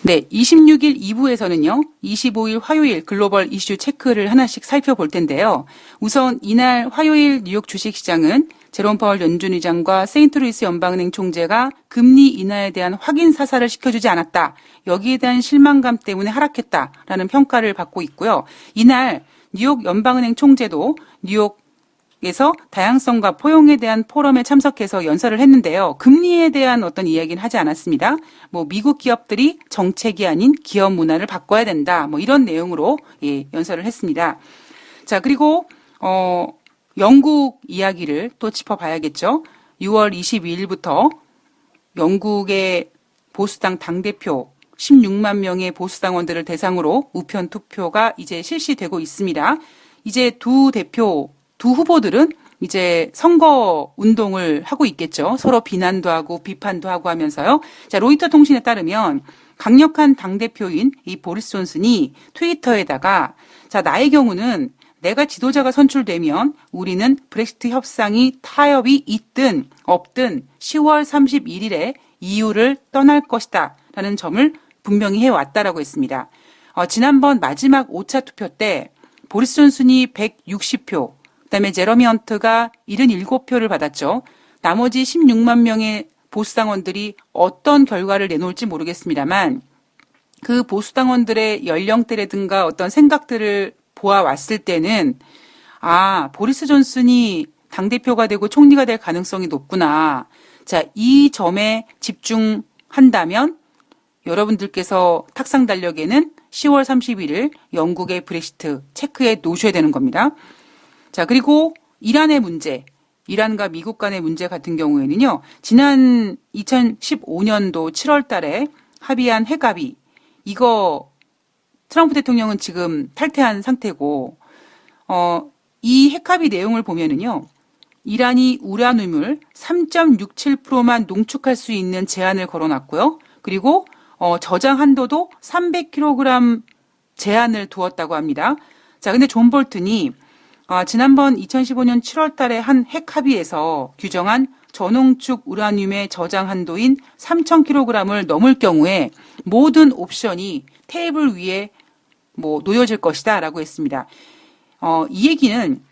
네, 26일 2부에서는요, 25일 화요일 글로벌 이슈 체크를 하나씩 살펴볼 텐데요. 우선 이날 화요일 뉴욕 주식시장은 제롬 파월 연준 의장과 세인트루이스 연방은행 총재가 금리 인하에 대한 확인 사살을 시켜주지 않았다. 여기에 대한 실망감 때문에 하락했다라는 평가를 받고 있고요. 이날 뉴욕 연방은행 총재도 뉴욕에서 다양성과 포용에 대한 포럼에 참석해서 연설을 했는데요. 금리에 대한 어떤 이야기는 하지 않았습니다. 미국 기업들이 정책이 아닌 기업 문화를 바꿔야 된다. 이런 내용으로 연설을 했습니다. 자, 그리고 영국 이야기를 또 짚어봐야겠죠. 6월 22일부터 영국의 보수당 당대표 16만 명의 보수당원들을 대상으로 우편 투표가 이제 실시되고 있습니다. 이제 두 후보들은 이제 선거 운동을 하고 있겠죠. 서로 비난도 하고 비판도 하고 하면서요. 자, 로이터 통신에 따르면 강력한 당대표인 이 보리스 존슨이 트위터에다가 자, 나의 경우는 내가 지도자가 선출되면 우리는 브렉시트 협상이 타협이 있든 없든 10월 31일에 EU를 떠날 것이다 라는 점을 분명히 해왔다라고 했습니다. 지난번 마지막 5차 투표 때 보리스 존슨이 160표, 그다음에 제러미 헌트가 77표를 받았죠. 나머지 16만 명의 보수당원들이 어떤 결과를 내놓을지 모르겠습니다만 그 보수당원들의 연령대라든가 어떤 생각들을 보아왔을 때는 보리스 존슨이 당대표가 되고 총리가 될 가능성이 높구나. 자, 이 점에 집중한다면 여러분들께서 탁상 달력에는 10월 31일 영국의 브렉시트 체크에 놓으셔야 되는 겁니다. 자, 그리고 이란의 문제, 이란과 미국 간의 문제 같은 경우에는요, 지난 2015년도 7월 달에 합의한 핵합의, 이거 트럼프 대통령은 지금 탈퇴한 상태고, 이 핵합의 내용을 보면은요, 이란이 우라늄을 3.67%만 농축할 수 있는 제한을 걸어놨고요. 그리고 저장 한도도 300kg 제한을 두었다고 합니다. 자, 근데 존 볼튼이 지난번 2015년 7월 달에 한 핵합의에서 규정한 저농축 우라늄의 저장 한도인 3,000kg을 넘을 경우에 모든 옵션이 테이블 위에 놓여질 것이다 라고 했습니다. 이 얘기는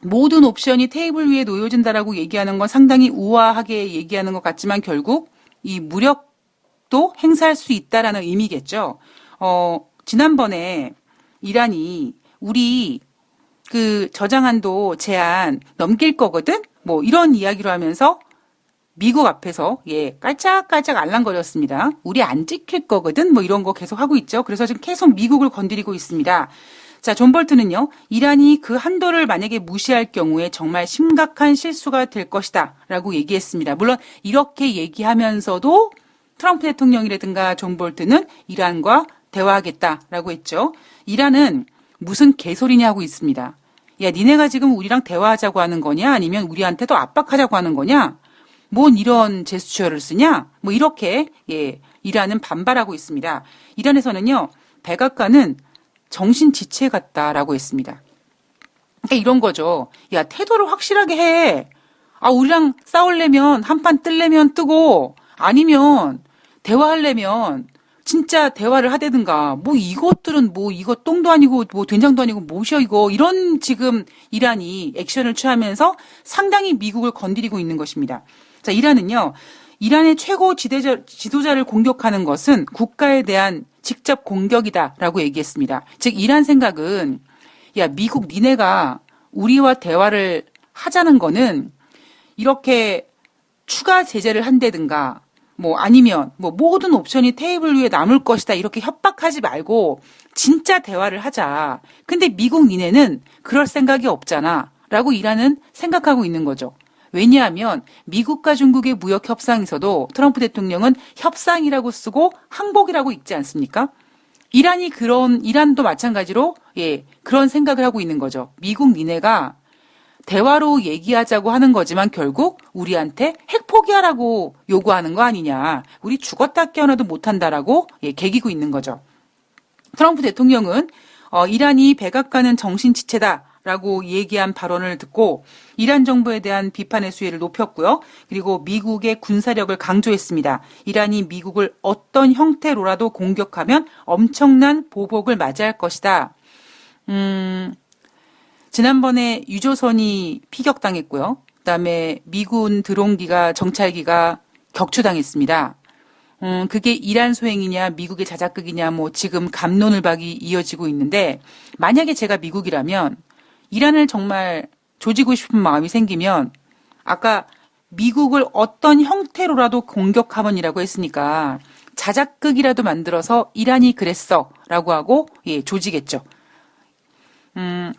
모든 옵션이 테이블 위에 놓여진다라고 얘기하는 건 상당히 우아하게 얘기하는 것 같지만 결국 이 무력도 행사할 수 있다라는 의미겠죠. 지난번에 이란이 우리 그 저장한도 제한 넘길 거거든? 이런 이야기로 하면서 미국 앞에서 깔짝깔짝 알랑거렸습니다. 우리 안 지킬 거거든? 이런 거 계속 하고 있죠. 그래서 지금 계속 미국을 건드리고 있습니다. 자, 존 볼튼은요, 이란이 그 한도를 만약에 무시할 경우에 정말 심각한 실수가 될 것이다 라고 얘기했습니다. 물론 이렇게 얘기하면서도 트럼프 대통령이라든가 존 볼튼은 이란과 대화하겠다라고 했죠. 이란은 무슨 개소리냐 하고 있습니다. 야, 니네가 지금 우리랑 대화하자고 하는 거냐? 아니면 우리한테 더 압박하자고 하는 거냐? 뭔 이런 제스처를 쓰냐? 이렇게 이란은 반발하고 있습니다. 이란에서는요, 백악관은 정신지체 같다라고 했습니다. 그러니까 이런 거죠. 야, 태도를 확실하게 해. 우리랑 싸우려면 한판 뜨려면 뜨고 아니면 대화하려면 진짜 대화를 하대든가. 이것들은 이거 똥도 아니고 된장도 아니고 뭐셔 이거. 이런 지금 이란이 액션을 취하면서 상당히 미국을 건드리고 있는 것입니다. 자, 이란은요. 이란의 최고 지도자를 공격하는 것은 국가에 대한 직접 공격이다라고 얘기했습니다. 즉 이란 생각은 야, 미국 니네가 우리와 대화를 하자는 거는 이렇게 추가 제재를 한다든가 아니면 모든 옵션이 테이블 위에 남을 것이다 이렇게 협박하지 말고 진짜 대화를 하자. 근데 미국 니네는 그럴 생각이 없잖아 라고 이란은 생각하고 있는 거죠. 왜냐하면 미국과 중국의 무역 협상에서도 트럼프 대통령은 협상이라고 쓰고 항복이라고 읽지 않습니까? 이란도 마찬가지로 그런 생각을 하고 있는 거죠. 미국 니네가 대화로 얘기하자고 하는 거지만 결국 우리한테 핵 포기하라고 요구하는 거 아니냐. 우리 죽었다 깨어나도 못한다라고 개기고 있는 거죠. 트럼프 대통령은 이란이 백악관은 정신지체다 라고 얘기한 발언을 듣고 이란 정부에 대한 비판의 수위를 높였고요. 그리고 미국의 군사력을 강조했습니다. 이란이 미국을 어떤 형태로라도 공격하면 엄청난 보복을 맞이할 것이다. 지난번에 유조선이 피격당했고요. 그다음에 미군 드론기가 정찰기가 격추당했습니다. 그게 이란 소행이냐 미국의 자작극이냐 뭐 지금 갑론을박이 이어지고 있는데 만약에 제가 미국이라면 이란을 정말 조지고 싶은 마음이 생기면 아까 미국을 어떤 형태로라도 공격하면이라고 했으니까 자작극이라도 만들어서 이란이 그랬어 라고 하고 조지겠죠.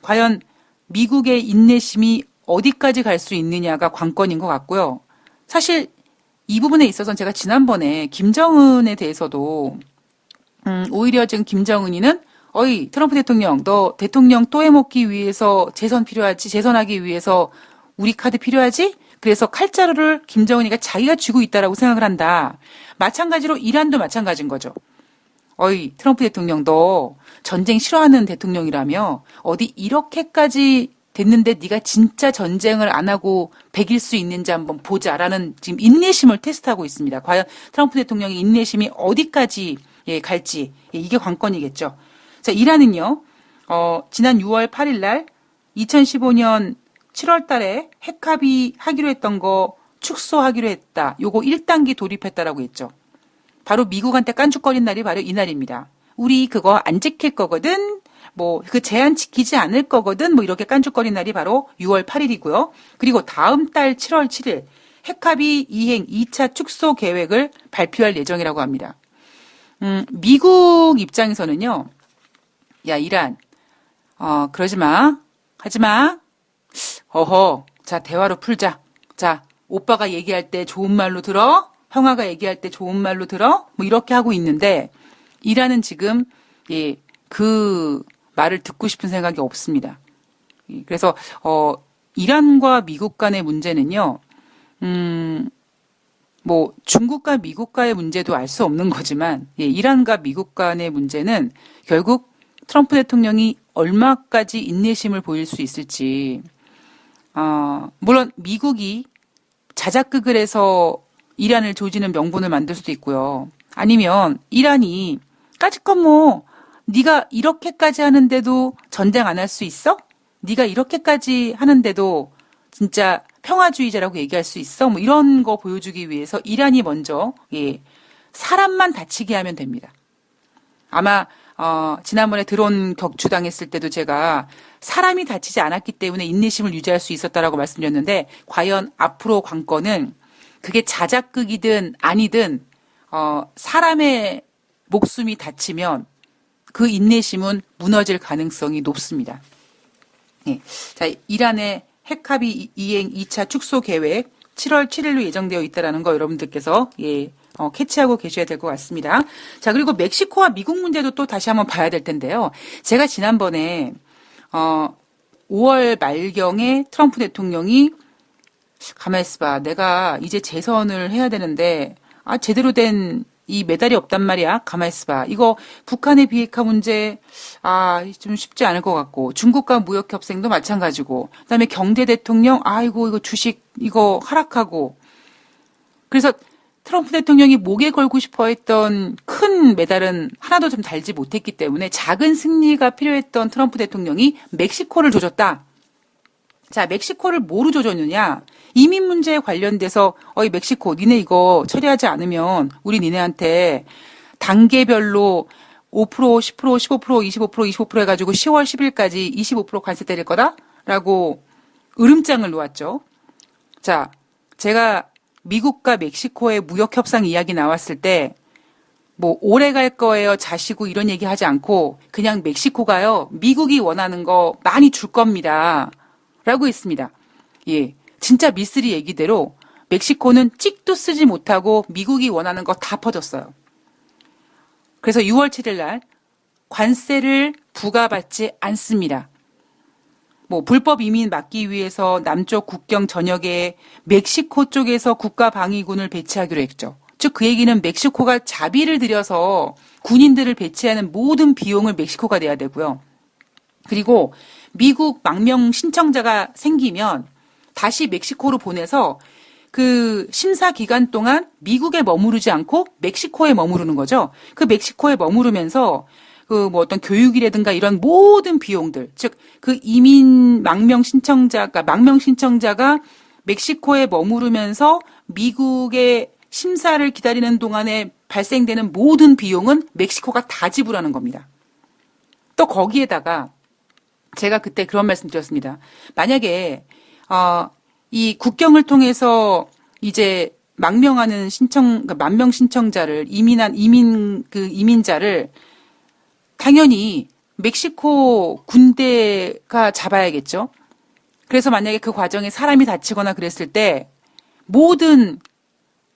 과연 미국의 인내심이 어디까지 갈 수 있느냐가 관건인 것 같고요. 사실 이 부분에 있어서는 제가 지난번에 김정은에 대해서도 오히려 지금 김정은이는 어이 트럼프 대통령 너 대통령 또 해먹기 위해서 재선 필요하지? 재선하기 위해서 우리 카드 필요하지? 그래서 칼자루를 김정은이가 자기가 쥐고 있다라고 생각을 한다. 마찬가지로 이란도 마찬가지인 거죠. 어이 트럼프 대통령 너 전쟁 싫어하는 대통령이라며 어디 이렇게까지 됐는데 네가 진짜 전쟁을 안 하고 배길 수 있는지 한번 보자라는 지금 인내심을 테스트하고 있습니다. 과연 트럼프 대통령의 인내심이 어디까지 갈지 이게 관건이겠죠. 자, 이란은요. 지난 6월 8일 날 2015년 7월 달에 핵합의 하기로 했던 거 축소하기로 했다. 요거 1단계 돌입했다라고 했죠. 바로 미국한테 깐죽거린 날이 바로 이 날입니다. 우리 그거 안 지킬 거거든. 뭐 그 제한 지키지 않을 거거든. 뭐 이렇게 깐죽거린 날이 바로 6월 8일이고요. 그리고 다음 달 7월 7일 핵합의 이행 2차 축소 계획을 발표할 예정이라고 합니다. 미국 입장에서는요. 야, 이란. 그러지 마. 하지 마. 어허. 자, 대화로 풀자. 자, 오빠가 얘기할 때 좋은 말로 들어. 형아가 얘기할 때 좋은 말로 들어. 뭐 이렇게 하고 있는데 이란은 지금 그 말을 듣고 싶은 생각이 없습니다. 그래서 이란과 미국 간의 문제는요. 뭐 중국과 미국과의 문제도 알 수 없는 거지만 이란과 미국 간의 문제는 결국 트럼프 대통령이 얼마까지 인내심을 보일 수 있을지. 물론 미국이 자작극을 해서 이란을 조지는 명분을 만들 수도 있고요. 아니면 이란이 까짓건 뭐 네가 이렇게까지 하는데도 전쟁 안 할 수 있어? 네가 이렇게까지 하는데도 진짜 평화주의자라고 얘기할 수 있어? 뭐 이런 거 보여주기 위해서 이란이 먼저 사람만 다치게 하면 됩니다. 아마 지난번에 드론 격추당했을 때도 제가 사람이 다치지 않았기 때문에 인내심을 유지할 수 있었다라고 말씀드렸는데 과연 앞으로 관건은 그게 자작극이든 아니든 사람의 목숨이 다치면 그 인내심은 무너질 가능성이 높습니다. 자, 이란의 핵합의 이행 2차 축소 계획 7월 7일로 예정되어 있다는 거 여러분들께서 캐치하고 계셔야 될 것 같습니다. 자, 그리고 멕시코와 미국 문제도 또 다시 한번 봐야 될 텐데요. 제가 지난번에 5월 말경에 트럼프 대통령이 가만히 있어봐. 내가 이제 재선을 해야 되는데 제대로 된 이 메달이 없단 말이야. 가만히 있어봐. 이거 북한의 비핵화 문제 좀 쉽지 않을 것 같고 중국과 무역 협상도 마찬가지고 그다음에 경제 대통령 아이고 이거 주식 이거 하락하고 그래서 트럼프 대통령이 목에 걸고 싶어 했던 큰 메달은 하나도 좀 달지 못했기 때문에 작은 승리가 필요했던 트럼프 대통령이 멕시코를 조졌다. 자, 멕시코를 뭐로 조졌느냐? 이민 문제에 관련돼서 멕시코 니네 이거 처리하지 않으면 우리 니네한테 단계별로 5%, 10%, 15%, 25%, 25% 해가지고 10월 10일까지 25% 관세 때릴 거다라고 으름장을 놓았죠. 자, 제가 미국과 멕시코의 무역 협상 이야기 나왔을 때 뭐 오래 갈 거예요, 자시고 이런 얘기 하지 않고 그냥 멕시코가요 미국이 원하는 거 많이 줄 겁니다. 라고 했습니다. 진짜 미쓰리 얘기대로 멕시코는 찍도 쓰지 못하고 미국이 원하는 거 다 퍼줬어요. 그래서 6월 7일 날 관세를 부과받지 않습니다. 뭐 불법 이민 막기 위해서 남쪽 국경 전역에 멕시코 쪽에서 국가방위군을 배치하기로 했죠. 즉 그 얘기는 멕시코가 자비를 들여서 군인들을 배치하는 모든 비용을 멕시코가 내야 되고요. 그리고 미국 망명 신청자가 생기면 다시 멕시코로 보내서 그 심사 기간 동안 미국에 머무르지 않고 멕시코에 머무르는 거죠. 그 멕시코에 머무르면서 그 뭐 어떤 교육이라든가 이런 모든 비용들, 즉 그 이민 망명 신청자가 멕시코에 머무르면서 미국의 심사를 기다리는 동안에 발생되는 모든 비용은 멕시코가 다 지불하는 겁니다. 또 거기에다가 제가 그때 그런 말씀 드렸습니다. 만약에 이 국경을 통해서 이제 망명하는 만명 신청자를 이민자를 당연히 멕시코 군대가 잡아야겠죠. 그래서 만약에 그 과정에 사람이 다치거나 그랬을 때 모든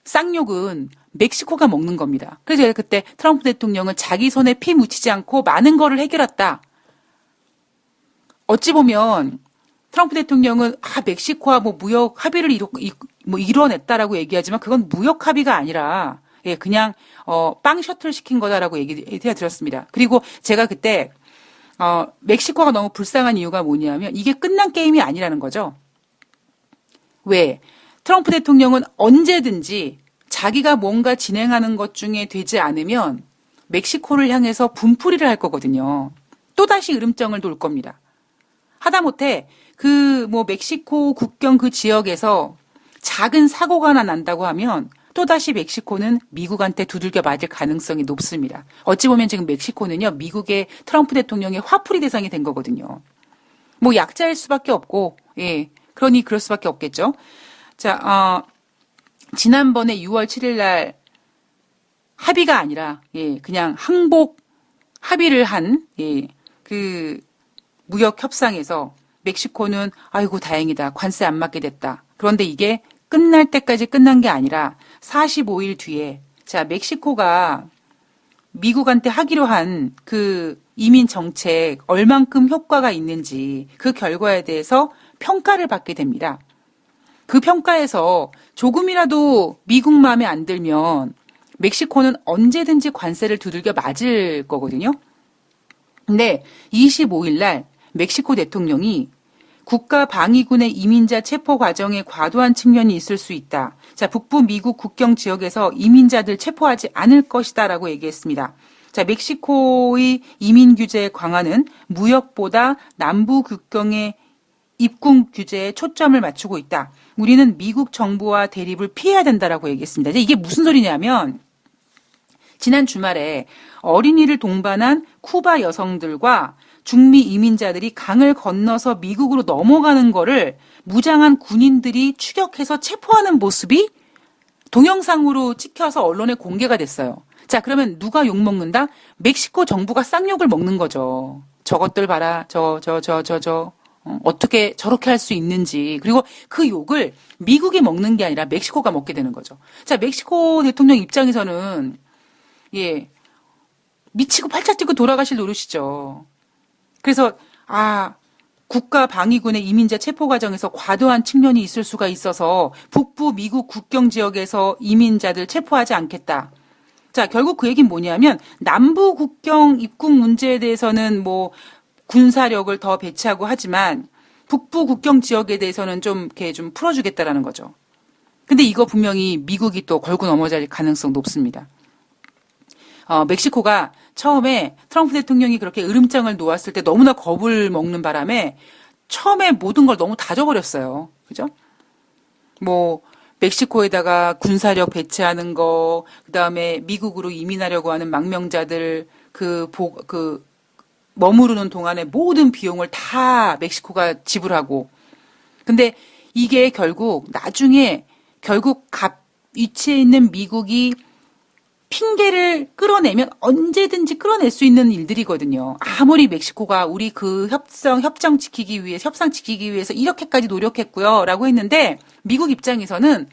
쌍욕은 멕시코가 먹는 겁니다. 그래서 제가 그때 트럼프 대통령은 자기 손에 피 묻히지 않고 많은 거를 해결했다. 어찌 보면 트럼프 대통령은 멕시코와 뭐 무역 합의를 이뤄냈다라고 얘기하지만 그건 무역 합의가 아니라 그냥 빵 셔틀 시킨 거다라고 얘기해 드렸습니다. 그리고 제가 그때 멕시코가 너무 불쌍한 이유가 뭐냐면 이게 끝난 게임이 아니라는 거죠. 왜? 트럼프 대통령은 언제든지 자기가 뭔가 진행하는 것 중에 되지 않으면 멕시코를 향해서 분풀이를 할 거거든요. 또다시 으름장을 놓을 겁니다. 하다못해 멕시코 국경 그 지역에서 작은 사고가 하나 난다고 하면 또다시 멕시코는 미국한테 두들겨 맞을 가능성이 높습니다. 어찌 보면 지금 멕시코는요, 미국의 트럼프 대통령의 화풀이 대상이 된 거거든요. 뭐 약자일 수밖에 없고, 그러니 그럴 수밖에 없겠죠. 자, 지난번에 6월 7일 날 합의가 아니라, 그냥 항복 합의를 한, 그 무역 협상에서 멕시코는 아이고 다행이다. 관세 안 맞게 됐다. 그런데 이게 끝날 때까지 끝난 게 아니라 45일 뒤에 자, 멕시코가 미국한테 하기로 한 그 이민 정책 얼만큼 효과가 있는지 그 결과에 대해서 평가를 받게 됩니다. 그 평가에서 조금이라도 미국 마음에 안 들면 멕시코는 언제든지 관세를 두들겨 맞을 거거든요. 근데 25일 날 멕시코 대통령이 국가방위군의 이민자 체포 과정에 과도한 측면이 있을 수 있다. 자, 북부 미국 국경 지역에서 이민자들 체포하지 않을 것이다라고 얘기했습니다. 자, 멕시코의 이민 규제 강화는 무역보다 남부 국경의 입국 규제에 초점을 맞추고 있다. 우리는 미국 정부와 대립을 피해야 된다라고 얘기했습니다. 이게 무슨 소리냐면 지난 주말에 어린이를 동반한 쿠바 여성들과 중미 이민자들이 강을 건너서 미국으로 넘어가는 거를 무장한 군인들이 추격해서 체포하는 모습이 동영상으로 찍혀서 언론에 공개가 됐어요. 자, 그러면 누가 욕먹는다? 멕시코 정부가 쌍욕을 먹는 거죠. 저것들 봐라. 어떻게 저렇게 할 수 있는지. 그리고 그 욕을 미국이 먹는 게 아니라 멕시코가 먹게 되는 거죠. 자, 멕시코 대통령 입장에서는 미치고 팔짝 뛰고 돌아가실 노릇이죠. 그래서 국가방위군의 이민자 체포 과정에서 과도한 측면이 있을 수가 있어서 북부 미국 국경 지역에서 이민자들 체포하지 않겠다. 자, 결국 그 얘기는 뭐냐면 남부 국경 입국 문제에 대해서는 뭐 군사력을 더 배치하고 하지만 북부 국경 지역에 대해서는 좀 이렇게 좀 풀어주겠다라는 거죠. 근데 이거 분명히 미국이 또 걸고 넘어질 가능성 높습니다. 멕시코가 처음에 트럼프 대통령이 그렇게 으름장을 놓았을 때 너무나 겁을 먹는 바람에 처음에 모든 걸 너무 다 줘버렸어요. 그죠? 뭐, 멕시코에다가 군사력 배치하는 거, 그 다음에 미국으로 이민하려고 하는 망명자들 머무르는 동안에 모든 비용을 다 멕시코가 지불하고. 근데 이게 나중에 위치에 있는 미국이 핑계를 끌어내면 언제든지 끌어낼 수 있는 일들이거든요. 아무리 멕시코가 우리 그 협상 지키기 위해서 이렇게까지 노력했고요. 라고 했는데 미국 입장에서는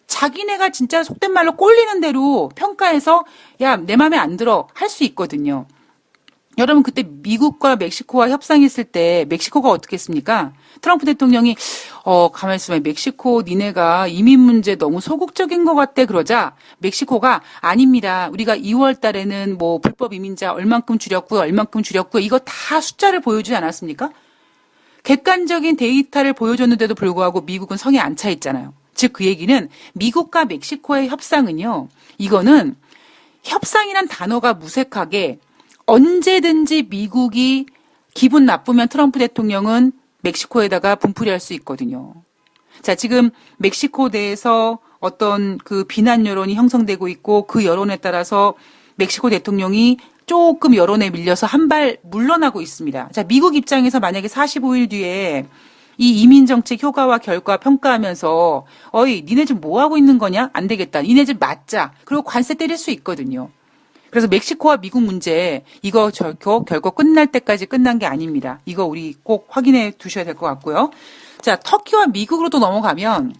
자기네가 진짜 속된 말로 꼴리는 대로 평가해서 야, 내 맘에 안 들어 할 수 있거든요. 여러분 그때 미국과 멕시코와 협상했을 때 멕시코가 어떻게 했습니까? 트럼프 대통령이 가만히 있어봐. 멕시코 니네가 이민 문제 너무 소극적인 것 같대 그러자 멕시코가 아닙니다. 우리가 2월 달에는 뭐 불법 이민자 얼만큼 줄였고요. 이거 다 숫자를 보여주지 않았습니까? 객관적인 데이터를 보여줬는데도 불구하고 미국은 성에 안 차 있잖아요. 즉 그 얘기는 미국과 멕시코의 협상은요. 이거는 협상이란 단어가 무색하게 언제든지 미국이 기분 나쁘면 트럼프 대통령은 멕시코에다가 분풀이할 수 있거든요. 자, 지금 멕시코 내에서 어떤 그 비난 여론이 형성되고 있고 그 여론에 따라서 멕시코 대통령이 조금 여론에 밀려서 한 발 물러나고 있습니다. 자, 미국 입장에서 만약에 45일 뒤에 이 이민 정책 효과와 결과 평가하면서 어이, 니네 지금 뭐 하고 있는 거냐? 안 되겠다. 니네 좀 맞자. 그리고 관세 때릴 수 있거든요. 그래서 멕시코와 미국 문제 이거 결코 끝날 때까지 끝난 게 아닙니다. 이거 우리 꼭 확인해 두셔야 될 것 같고요. 자, 터키와 미국으로 또 넘어가면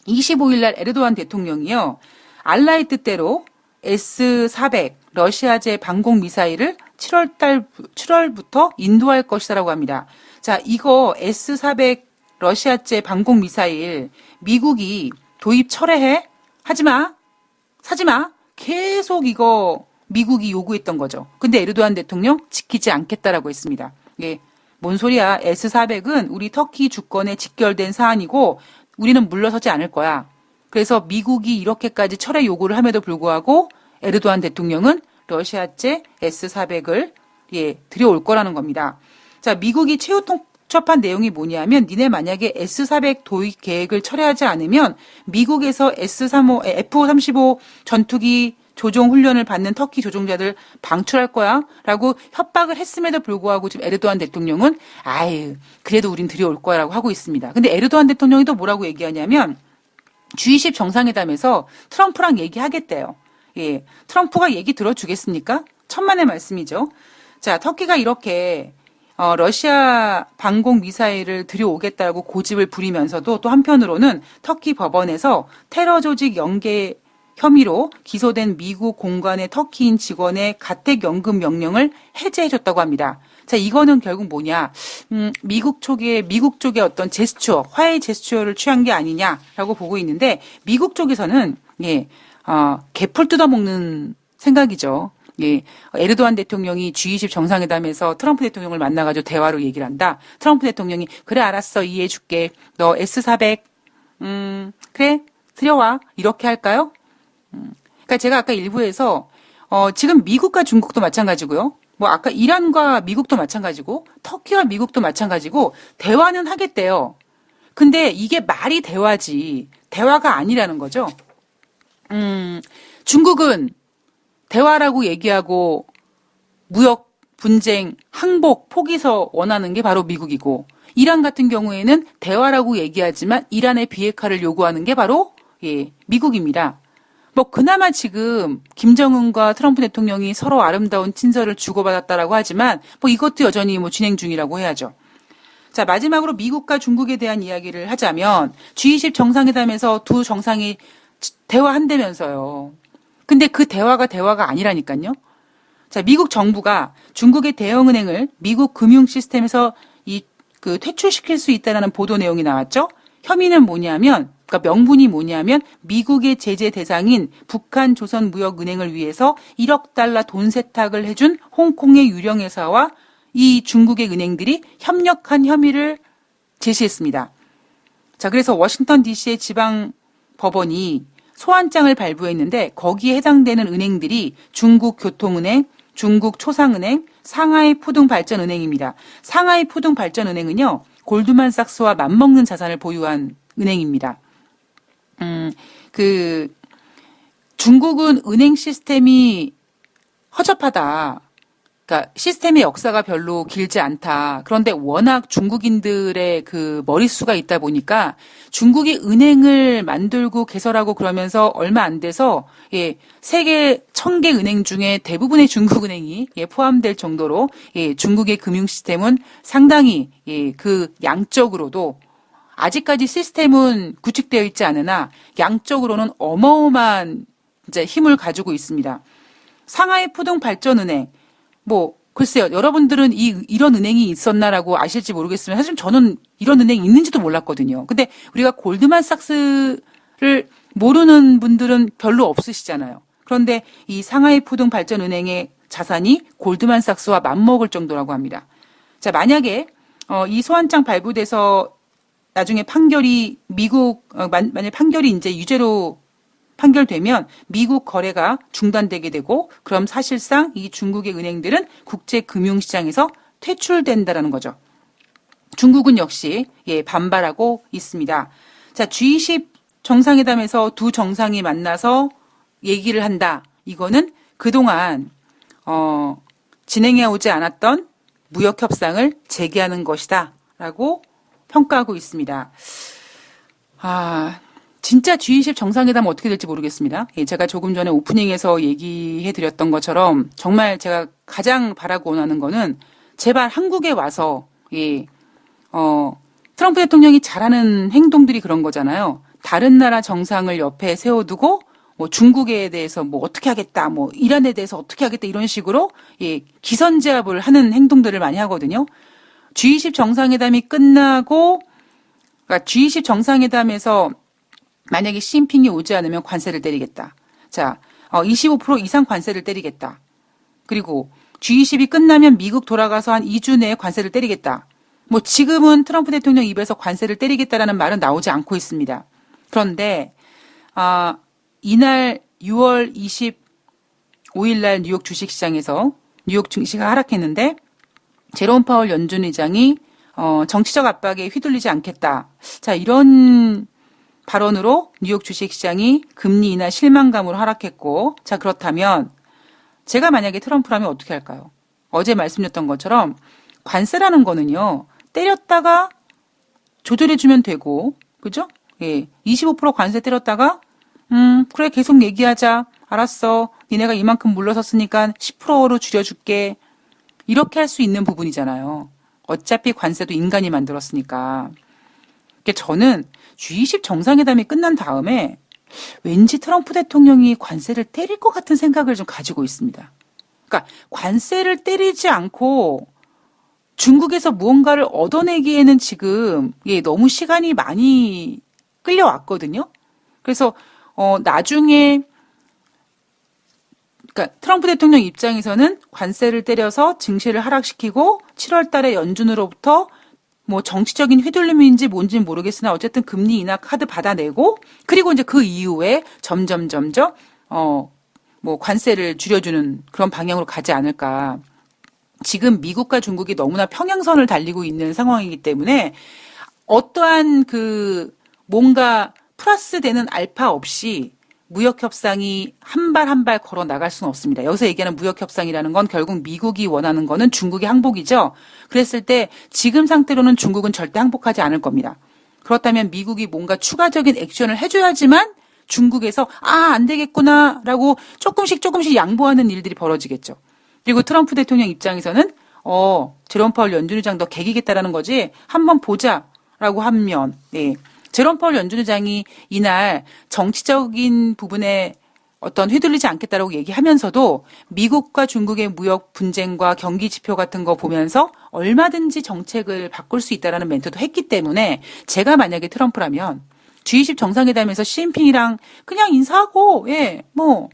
25일 날 에르도안 대통령이요. 알라의 뜻대로 S-400 러시아제 방공 미사일을 7월부터 인도할 것이라고 합니다. 자, 이거 S-400 러시아제 방공 미사일 미국이 도입 철회해? 하지마. 사지마. 계속 이거 미국이 요구했던 거죠. 근데 에르도안 대통령 지키지 않겠다라고 했습니다. 예. 뭔 소리야. S-400은 우리 터키 주권에 직결된 사안이고 우리는 물러서지 않을 거야. 그래서 미국이 이렇게까지 철회 요구를 함에도 불구하고 에르도안 대통령은 러시아제 S-400을 들여올 거라는 겁니다. 자, 미국이 최후 통첩한 내용이 뭐냐면 니네 만약에 S-400 도입 계획을 철회하지 않으면 미국에서 F-35 전투기 조종 훈련을 받는 터키 조종자들 방출할 거야 라고 협박을 했음에도 불구하고 지금 에르도안 대통령은 아유 그래도 우린 들여올 거야 라고 하고 있습니다. 근데 에르도안 대통령이 또 뭐라고 얘기하냐면 G20 정상회담에서 트럼프랑 얘기하겠대요. 예, 트럼프가 얘기 들어주겠습니까? 천만의 말씀이죠. 자, 터키가 이렇게 러시아 방공 미사일을 들여오겠다고 고집을 부리면서도 또 한편으로는 터키 법원에서 테러 조직 연계 혐의로 기소된 미국 공관의 터키인 직원의 가택연금 명령을 해제해줬다고 합니다. 자, 이거는 결국 뭐냐? 미국 쪽의 어떤 제스처, 화해 제스처를 취한 게 아니냐라고 보고 있는데 미국 쪽에서는 개풀 뜯어먹는 생각이죠. 예, 에르도안 대통령이 G20 정상회담에서 트럼프 대통령을 만나가지고 대화로 얘기를 한다. 트럼프 대통령이 그래 알았어 이해해줄게. 너 S-400 그래 들여와 이렇게 할까요? 그러니까 제가 아까 일부에서 지금 미국과 중국도 마찬가지고요. 뭐 아까 이란과 미국도 마찬가지고 터키와 미국도 마찬가지고 대화는 하겠대요. 근데 이게 말이 대화지 대화가 아니라는 거죠. 중국은 대화라고 얘기하고 무역, 분쟁, 항복, 포기서 원하는 게 바로 미국이고 이란 같은 경우에는 대화라고 얘기하지만 이란의 비핵화를 요구하는 게 바로 미국입니다. 뭐 그나마 지금 김정은과 트럼프 대통령이 서로 아름다운 친서를 주고받았다라고 하지만 뭐 이것도 여전히 뭐 진행 중이라고 해야죠. 자, 마지막으로 미국과 중국에 대한 이야기를 하자면 G20 정상회담에서 두 정상이 대화한다면서요. 근데 그 대화가 아니라니까요. 자, 미국 정부가 중국의 대형은행을 미국 금융 시스템에서 퇴출시킬 수 있다는 보도 내용이 나왔죠. 혐의는 뭐냐면 그러니까 명분이 뭐냐면 미국의 제재 대상인 북한 조선무역은행을 위해서 1억 달러 돈 세탁을 해준 홍콩의 유령 회사와 이 중국의 은행들이 협력한 혐의를 제시했습니다. 자, 그래서 워싱턴 DC의 지방 법원이 소환장을 발부했는데 거기에 해당되는 은행들이 중국 교통은행, 중국 초상은행, 상하이 푸둥발전은행입니다. 상하이 푸둥발전은행은요, 골드만삭스와 맞먹는 자산을 보유한 은행입니다. 중국은 은행 시스템이 허접하다. 그러니까 시스템의 역사가 별로 길지 않다. 그런데 워낙 중국인들의 그 머릿수가 있다 보니까 중국이 은행을 만들고 개설하고 그러면서 얼마 안 돼서 세계 1000개 은행 중에 대부분의 중국 은행이 포함될 정도로 중국의 금융 시스템은 상당히 그 양적으로도 아직까지 시스템은 구축되어 있지 않으나 양적으로는 어마어마한 이제 힘을 가지고 있습니다. 상하이 푸둥발전은행 뭐 글쎄요. 여러분들은 이런 은행이 있었나라고 아실지 모르겠으면 사실 저는 이런 은행이 있는지도 몰랐거든요. 근데 우리가 골드만삭스를 모르는 분들은 별로 없으시잖아요. 그런데 이 상하이 푸둥발전은행의 자산이 골드만삭스와 맞먹을 정도라고 합니다. 자, 만약에 이 소환장 발부돼서 나중에 판결이 만약 판결이 이제 유죄로 판결되면 미국 거래가 중단되게 되고 그럼 사실상 이 중국의 은행들은 국제 금융시장에서 퇴출된다라는 거죠. 중국은 역시 반발하고 있습니다. 자, G20 정상회담에서 두 정상이 만나서 얘기를 한다. 이거는 그동안 진행해 오지 않았던 무역 협상을 재개하는 것이다. 라고 평가하고 있습니다. 진짜 G20 정상회담은 어떻게 될지 모르겠습니다. 제가 조금 전에 오프닝에서 얘기해 드렸던 것처럼 정말 제가 가장 바라고 원하는 거는 제발 한국에 와서 트럼프 대통령이 잘하는 행동들이 그런 거잖아요. 다른 나라 정상을 옆에 세워두고 뭐 중국에 대해서 뭐 어떻게 하겠다, 뭐 이란에 대해서 어떻게 하겠다 이런 식으로 기선제압을 하는 행동들을 많이 하거든요. G20 정상회담이 끝나고 그러니까 G20 정상회담에서 만약에 시진핑이 오지 않으면 관세를 때리겠다. 자, 25% 이상 관세를 때리겠다. 그리고 G20이 끝나면 미국 돌아가서 한 2주 내에 관세를 때리겠다. 뭐 지금은 트럼프 대통령 입에서 관세를 때리겠다라는 말은 나오지 않고 있습니다. 그런데 이날 6월 25일 날 뉴욕 주식시장에서 뉴욕 증시가 하락했는데 제롬 파월 연준 의장이 정치적 압박에 휘둘리지 않겠다. 자, 이런 발언으로 뉴욕 주식시장이 금리 인하 실망감으로 하락했고, 자, 그렇다면 제가 만약에 트럼프라면 어떻게 할까요? 어제 말씀드렸던 것처럼 관세라는 거는요, 때렸다가 조절해주면 되고, 그죠? 25% 관세 때렸다가, 그래, 계속 얘기하자. 알았어. 니네가 이만큼 물러섰으니까 10%로 줄여줄게. 이렇게 할 수 있는 부분이잖아요. 어차피 관세도 인간이 만들었으니까. 저는 G20 정상회담이 끝난 다음에 왠지 트럼프 대통령이 관세를 때릴 것 같은 생각을 좀 가지고 있습니다. 그러니까 관세를 때리지 않고 중국에서 무언가를 얻어내기에는 지금 너무 시간이 많이 끌려왔거든요. 그래서 나중에 그러니까 트럼프 대통령 입장에서는 관세를 때려서 증시를 하락시키고 7월 달에 연준으로부터 뭐 정치적인 휘둘림인지 뭔지는 모르겠으나 어쨌든 금리 인하 카드 받아내고 그리고 이제 그 이후에 점점 뭐 관세를 줄여주는 그런 방향으로 가지 않을까. 지금 미국과 중국이 너무나 평행선을 달리고 있는 상황이기 때문에 어떠한 뭔가 플러스 되는 알파 없이 무역 협상이 한 발 한 발 걸어 나갈 수는 없습니다. 여기서 얘기하는 무역 협상이라는 건 결국 미국이 원하는 거는 중국의 항복이죠. 그랬을 때 지금 상태로는 중국은 절대 항복하지 않을 겁니다. 그렇다면 미국이 뭔가 추가적인 액션을 해줘야지만 중국에서 안 되겠구나라고 조금씩 양보하는 일들이 벌어지겠죠. 그리고 트럼프 대통령 입장에서는 제롬 파월 연준 의장 너 개기겠다라는 거지 한번 보자라고 하면 제롬 파월 연준 의장이 이날 정치적인 부분에 어떤 휘둘리지 않겠다라고 얘기하면서도 미국과 중국의 무역 분쟁과 경기 지표 같은 거 보면서 얼마든지 정책을 바꿀 수 있다라는 멘트도 했기 때문에 제가 만약에 트럼프라면 G20 정상회담에서 시진핑이랑 그냥 인사하고 뭐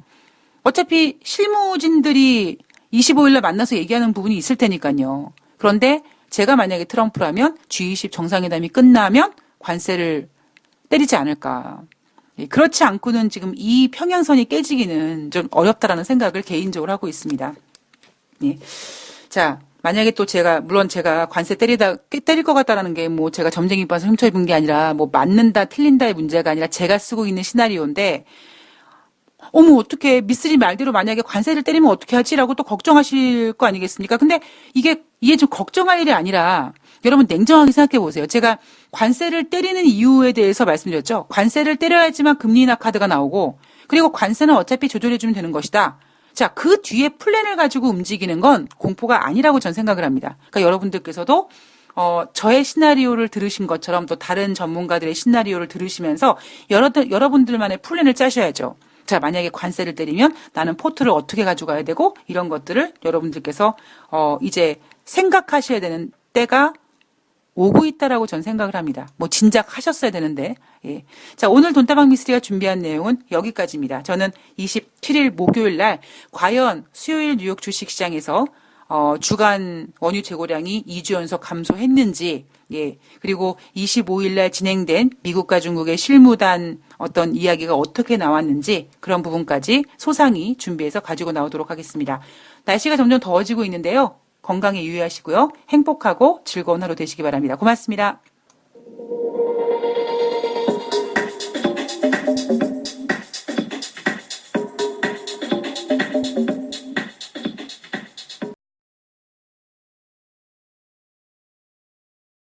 어차피 실무진들이 25일 날 만나서 얘기하는 부분이 있을 테니까요. 그런데 제가 만약에 트럼프라면 G20 정상회담이 끝나면 관세를 때리지 않을까. 그렇지 않고는 지금 이 평행선이 깨지기는 좀 어렵다라는 생각을 개인적으로 하고 있습니다. 자, 만약에 또 물론 제가 관세 때릴 것 같다라는 게 뭐 제가 점쟁이 봐서 훔쳐입은 게 아니라 뭐 맞는다, 틀린다의 문제가 아니라 제가 쓰고 있는 시나리오인데 어떻게 미쓰리 말대로 만약에 관세를 때리면 어떻게 하지라고 또 걱정하실 거 아니겠습니까? 근데 이게 좀 걱정할 일이 아니라 여러분 냉정하게 생각해 보세요. 제가 관세를 때리는 이유에 대해서 말씀드렸죠. 관세를 때려야지만 금리 인하 카드가 나오고 그리고 관세는 어차피 조절해주면 되는 것이다. 자, 그 뒤에 플랜을 가지고 움직이는 건 공포가 아니라고 전 생각을 합니다. 그러니까 여러분들께서도 저의 시나리오를 들으신 것처럼 또 다른 전문가들의 시나리오를 들으시면서 여러분들만의 플랜을 짜셔야죠. 자, 만약에 관세를 때리면 나는 포트를 어떻게 가져가야 되고 이런 것들을 여러분들께서 이제 생각하셔야 되는 때가 오고 있다라고 전 생각을 합니다. 뭐 진작 하셨어야 되는데. 자, 오늘 돈다방 미스터리가 준비한 내용은 여기까지입니다. 저는 27일 목요일 날 과연 수요일 뉴욕 주식시장에서 주간 원유 재고량이 2주 연속 감소했는지, 예, 그리고 25일 날 진행된 미국과 중국의 실무단 어떤 이야기가 어떻게 나왔는지 그런 부분까지 소상히 준비해서 가지고 나오도록 하겠습니다. 날씨가 점점 더워지고 있는데요. 건강에 유의하시고요. 행복하고 즐거운 하루 되시기 바랍니다. 고맙습니다.